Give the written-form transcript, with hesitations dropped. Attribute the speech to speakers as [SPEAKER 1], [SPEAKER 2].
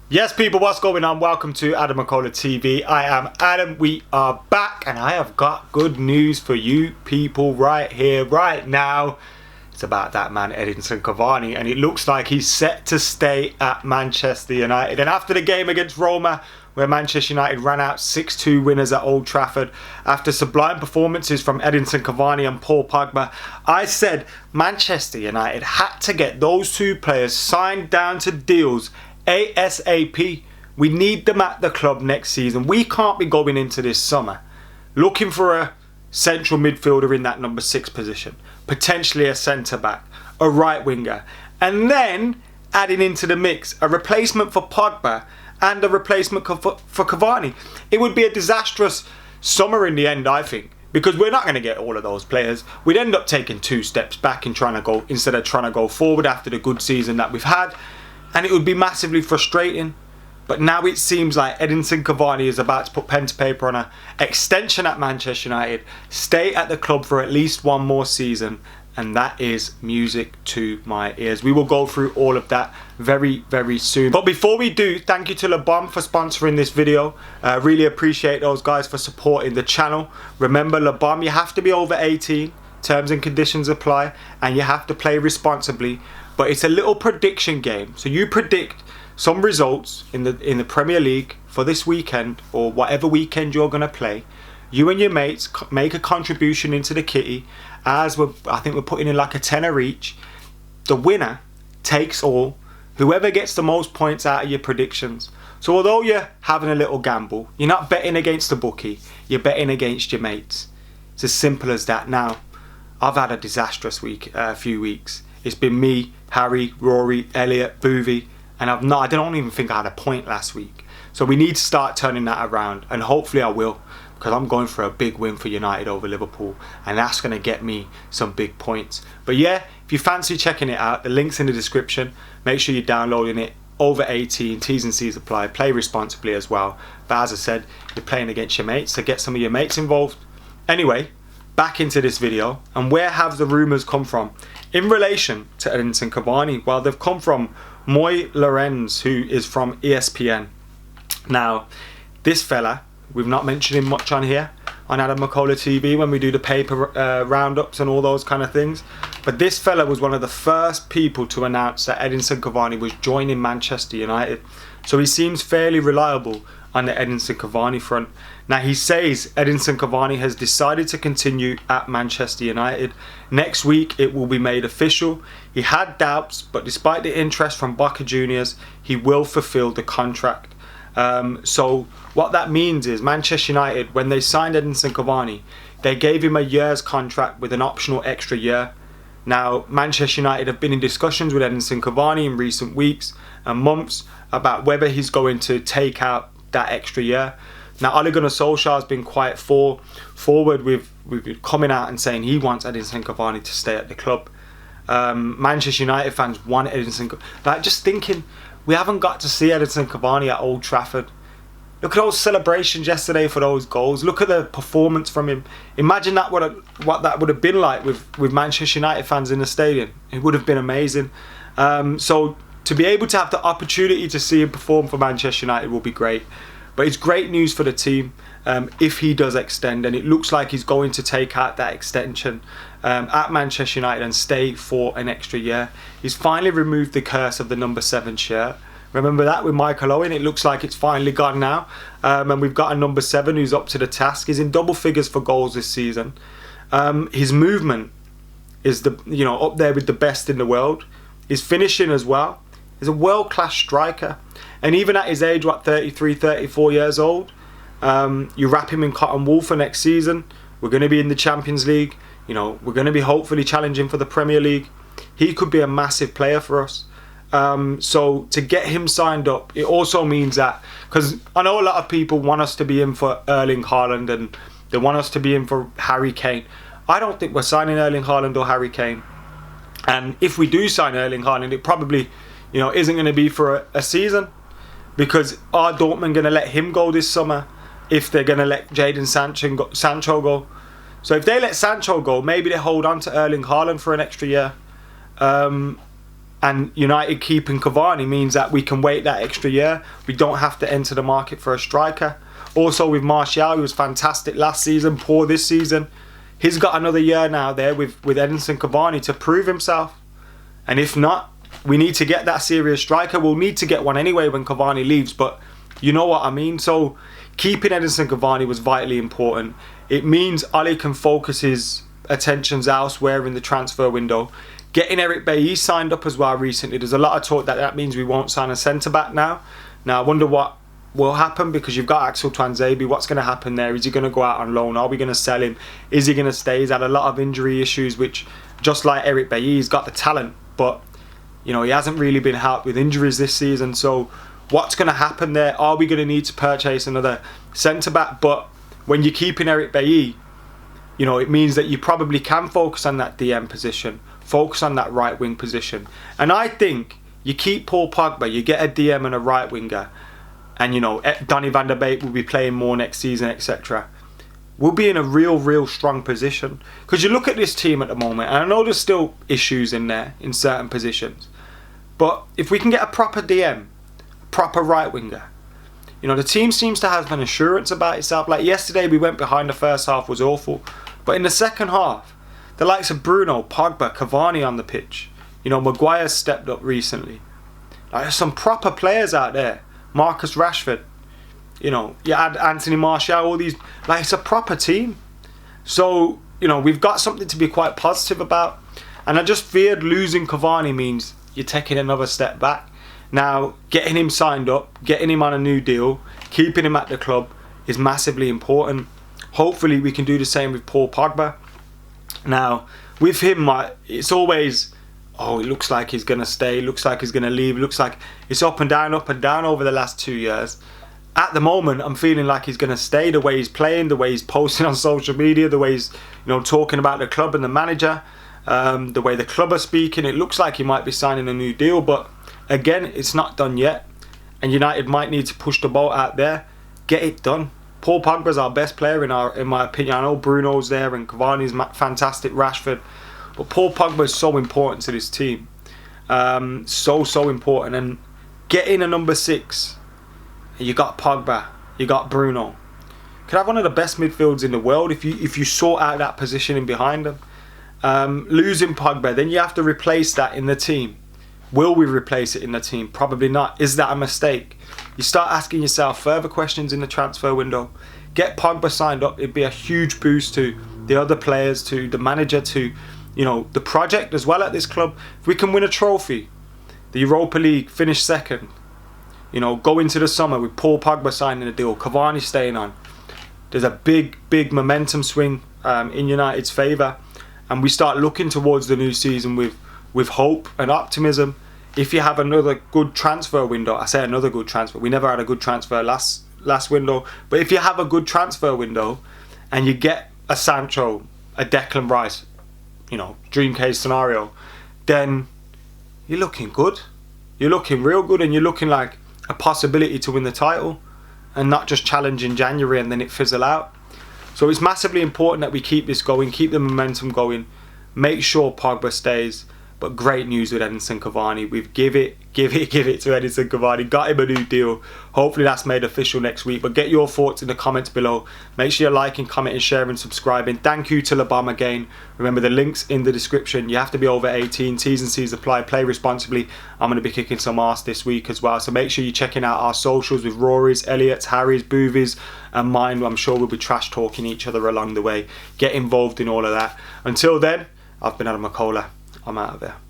[SPEAKER 1] Yes, people, what's going on? Welcome to AdamMcKola TV. I am Adam. We are back, and I have got good news for you people right here, right now. It's about that man, Edinson Cavani, and it looks like he's set to stay at Manchester United. And after the game against Roma, where Manchester United ran out 6-2 winners at Old Trafford, after sublime performances from Edinson Cavani and Paul Pogba, I said Manchester United had to get those two players signed down to deals ASAP. We need them at the club next season. We can't be going into this summer looking for a central midfielder in that number 6 position, potentially a centre back, a right winger, and then adding into the mix a replacement for Pogba and a replacement for Cavani. It would be a disastrous summer in the end, I think, because we're not going to get all of those players. We'd end up taking 2 steps back and instead of trying to go forward after the good season that we've had. And it would be massively frustrating. But now it seems like Edinson Cavani is about to put pen to paper on an extension at Manchester United, stay at the club for at least one more season, and that is music to my ears. We will go through all of that very, very soon. But before we do, thank you to Le Bon for sponsoring this video. Really appreciate those guys for supporting the channel. Remember, Le Bon, you have to be over 18. Terms and conditions apply, and you have to play responsibly. But it's a little prediction game. So you predict some results in the Premier League for this weekend, or whatever weekend you're going to play. You and your mates make a contribution into the kitty, I think we're putting in like a tenner each. The winner takes all. Whoever gets the most points out of your predictions. So although you're having a little gamble, you're not betting against the bookie, you're betting against your mates. It's as simple as that. Now, I've had a disastrous few weeks. It's been me, Harry, Rory, Elliot, Boovy, and I don't even think I had a point last week. So we need to start turning that around, and hopefully I will, because I'm going for a big win for United over Liverpool, and that's going to get me some big points. But yeah, if you fancy checking it out, the link's in the description. Make sure you're downloading it. Over 18, T's and C's apply. Play responsibly as well. But as I said, you're playing against your mates, so get some of your mates involved. Anyway, back into this video, and where have the rumours come from in relation to Edinson Cavani? Well, they've come from Moy Lorenz, who is from ESPN. Now, this fella, we've not mentioned him much on here on AdamMcKola TV when we do the paper roundups and all those kind of things, but this fella was one of the first people to announce that Edinson Cavani was joining Manchester United, so he seems fairly reliable on the Edinson Cavani front. Now, he says Edinson Cavani has decided to continue at Manchester United. Next week it will be made official. He had doubts, but despite the interest from Boca Juniors, he will fulfill the contract. So what that means is Manchester United, when they signed Edinson Cavani, they gave him a year's contract with an optional extra year. Now, Manchester United have been in discussions with Edinson Cavani in recent weeks and months about whether he's going to take out that extra year. Now, Ole Gunnar Solskjaer has been quite forward with coming out and saying he wants Edinson Cavani to stay at the club. Manchester United fans want Edinson. Like, just thinking, we haven't got to see Edinson Cavani at Old Trafford. Look at those celebrations yesterday for those goals. Look at the performance from him. Imagine that what that would have been like with Manchester United fans in the stadium. It would have been amazing. So to be able to have the opportunity to see him perform for Manchester United will be great. But it's great news for the team if he does extend, and it looks like he's going to take out that extension at Manchester United and stay for an extra year. He's finally removed the curse of the number 7 shirt. Remember that with Michael Owen? It looks like it's finally gone now, and we've got a number 7 who's up to the task. He's in double figures for goals this season. His movement is up there with the best in the world. His finishing as well. He's a world-class striker. And even at his age, 33, 34 years old, you wrap him in cotton wool for next season. We're going to be in the Champions League. We're going to be hopefully challenging for the Premier League. He could be a massive player for us. So to get him signed up, it also means that, because I know a lot of people want us to be in for Erling Haaland and they want us to be in for Harry Kane. I don't think we're signing Erling Haaland or Harry Kane. And if we do sign Erling Haaland, it probably isn't going to be for a season, because are Dortmund going to let him go this summer if they're going to let Jadon Sancho go? So if they let Sancho go, maybe they hold on to Erling Haaland for an extra year. And United keeping Cavani means that we can wait that extra year. We don't have to enter the market for a striker. Also with Martial, he was fantastic last season, poor this season. He's got another year now there with Edinson Cavani to prove himself. And if not, we need to get that serious striker. We'll need to get one anyway when Cavani leaves, but you know what I mean. So keeping Edinson Cavani was vitally important. It means Oli can focus his attentions elsewhere in the transfer window. Getting Eric Bailly signed up as well recently. There's a lot of talk that means we won't sign a centre-back now. Now I wonder what will happen, because you've got Axel Tuanzebe. What's going to happen there? Is he going to go out on loan? Are we going to sell him? Is he going to stay? He's had a lot of injury issues, which, just like Eric Bailly, he's got the talent, but he hasn't really been helped with injuries this season. So what's going to happen there? Are we going to need to purchase another centre-back? But when you're keeping Eric Bailly, it means that you probably can focus on that DM position, focus on that right wing position. And I think you keep Paul Pogba, you get a DM and a right winger, and Donny van der Beek will be playing more next season, etc. We'll be in a real strong position. Because you look at this team at the moment, and I know there's still issues in there in certain positions, but if we can get a proper DM, a proper right winger, the team seems to have an assurance about itself. Like yesterday, we went behind, the first half was awful, but in the second half, the likes of Bruno, Pogba, Cavani on the pitch. Maguire's stepped up recently. Like, there's some proper players out there. Marcus Rashford. You add Anthony Martial, all these. Like, it's a proper team. So, we've got something to be quite positive about. And I just feared losing Cavani means you're taking another step back. Now, getting him signed up, getting him on a new deal, keeping him at the club is massively important. Hopefully we can do the same with Paul Pogba. Now, with him, it's always, it looks like he's going to stay, looks like he's going to leave, looks like it's up and down over the last 2 years. At the moment, I'm feeling like he's going to stay, the way he's playing, the way he's posting on social media, the way he's talking about the club and the manager, the way the club are speaking. It looks like he might be signing a new deal, but again, it's not done yet. And United might need to push the boat out there, get it done. Paul Pogba's our best player in my opinion. I know Bruno's there and Cavani's fantastic, Rashford, but Paul Pogba is so important to this team, so important. And getting a number 6, you got Pogba, you got Bruno. Could have one of the best midfields in the world if you sort out that positioning behind them. Losing Pogba, then you have to replace that in the team. Will we replace it in the team? Probably not. Is that a mistake? You start asking yourself further questions in the transfer window. Get Pogba signed up. It'd be a huge boost to the other players, to the manager, to the project as well at this club. If we can win a trophy, the Europa League, finish second, go into the summer with Paul Pogba signing a deal, Cavani staying on, there's a big momentum swing in United's favour, and we start looking towards the new season with hope and optimism. If you have another good transfer window, I say another good transfer, we never had a good transfer last window, but if you have a good transfer window and you get a Sancho, a Declan Rice, dream case scenario, then you're looking good. You're looking real good, and you're looking like a possibility to win the title and not just challenge in January and then it fizzle out. So it's massively important that we keep this going, keep the momentum going, make sure Pogba stays. But great news with Edinson Cavani. We've give it to Edinson Cavani. Got him a new deal. Hopefully that's made official next week. But get your thoughts in the comments below. Make sure you're liking, commenting, sharing, subscribing. Thank you to LeBom again. Remember, the links in the description. You have to be over 18. T's and C's apply. Play responsibly. I'm going to be kicking some ass this week as well. So make sure you're checking out our socials with Rory's, Elliot's, Harry's, Boovies and mine. I'm sure we'll be trash talking each other along the way. Get involved in all of that. Until then, I've been AdamMcKola. I'm out of there.